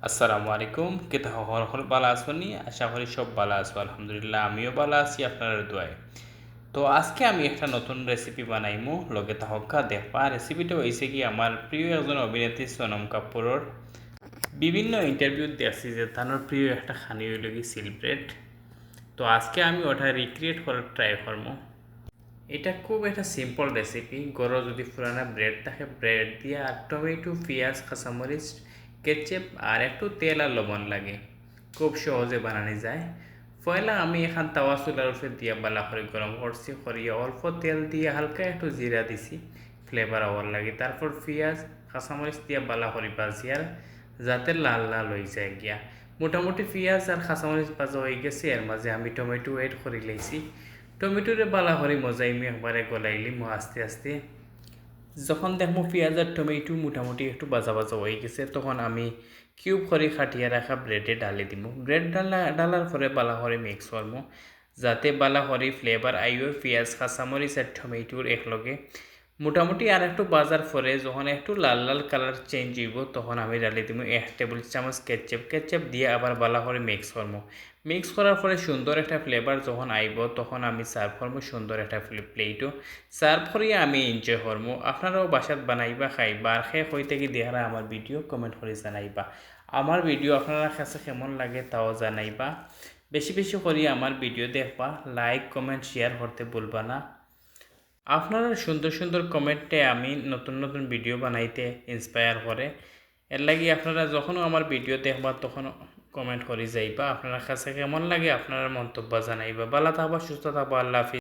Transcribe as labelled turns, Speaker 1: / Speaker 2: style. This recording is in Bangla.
Speaker 1: আসসালামু আলাইকুম কেতা হল বালা আসনি আশা করি সব বালা আছো আলহামদুলিল্লাহ আমিও বালা আছি আপনার দোয়ায়। তো আজকে আমি একটা নতুন রেসিপি বানাইমু লগে তাহকা দেখবা। রেসিপিটা হয়েছে কি আমার প্রিয় একজন অভিনেত্রী সোনম কাপুরের বিভিন্ন ইন্টারভিউ দেখছি যে তার প্রিয় একটা খানি হইল কি সিলব্রেড। তো আজকে আমি ওটা রিক্রিয়েট করার ট্রাই করবো। এটা খুব একটা সিম্পল রেসিপি। গরো যদি পুরানা ব্রেড থাকে ব্রেড দিয়ে আর টমেটো পেঁয়াজ কাঁচামরিচ কেচেপ আর একটু তেল আর লবণ লাগে, খুব সহজে বানানো যায়। পয়লা আমি এখান তাওয়া চুলার উপরে দিয়ে বালা করে গরম করছি, করিয়ে অল্প তেল দিয়ে হালকা একটু জিরা দিছি ফ্লেভার হওয়ার লাগে। তারপর পেঁয়াজ কাঁচামরিচ দিয়ে বালা করে ভাজি আর যাতে লাল লাল হয়ে যায় গিয়া। মোটামুটি পেঁয়াজ আর কাঁচামরিচ ভাজা হয়ে গেছে, এর মাঝে আমি টমেটো এড করে লাইছি। টমেটোরে বালা করে মজাইমি একবারে গলাইলিম আস্তে আস্তে। যখন দেখবো পেঁয়াজ আর টমেটো মোটামুটি একটু বাজা বাজা হয়ে গেছে, তখন আমি কিউব করে খাটিয়ে রাখা ব্রেডে ডালে দিব। ব্রেড ডালার পরে বালা করে মিক্স করবো যাতে বালা করে ফ্লেভার আইও পেঁয়াজ কাঁচামরিচ আর টমেটোর একলগে। মোটামুটি আর একটু বাজার পরে যখন একটু লাল লাল কালার চেঞ্জ হইব তখন আমি ডালে দিব 1 টেবিল চামচ কেচেপ দিয়ে আবার বালা করে মিক্স করবো। মিক্স করার পরে সুন্দর একটা ফ্লেভার যখন আইব তখন আমি সার্ভ করবো সুন্দর একটা প্লেটও। সার্ভ করিয়ে আমি এনজয় করবো। আপনারাও বাসাত বানাইবা খাইবা আর খেয়ে হইতে কি দেখারা আমার ভিডিও কমেন্ট করে জানাইবা। আমার ভিডিও আপনারা কাছে কেমন লাগে তাও জানাইবা। বেশি বেশি করি আমার ভিডিও দেখবা, লাইক কমেন্ট শেয়ার করতে ভুলবা না। আপনারা সুন্দর সুন্দর কমেন্টে আমি নতুন নতুন ভিডিও বানাইতে ইন্সপায়ার করে। এর লাগি আপনারা যখন আমার ভিডিও দেখবা তখন কমেন্ট করে যাইবা আপনার কাছে কেমন লাগে আপনার মন্তব্য জানাইবা। ভালো থাকবা, সুস্থ থাকবা, আল্লাহ হাফিজ।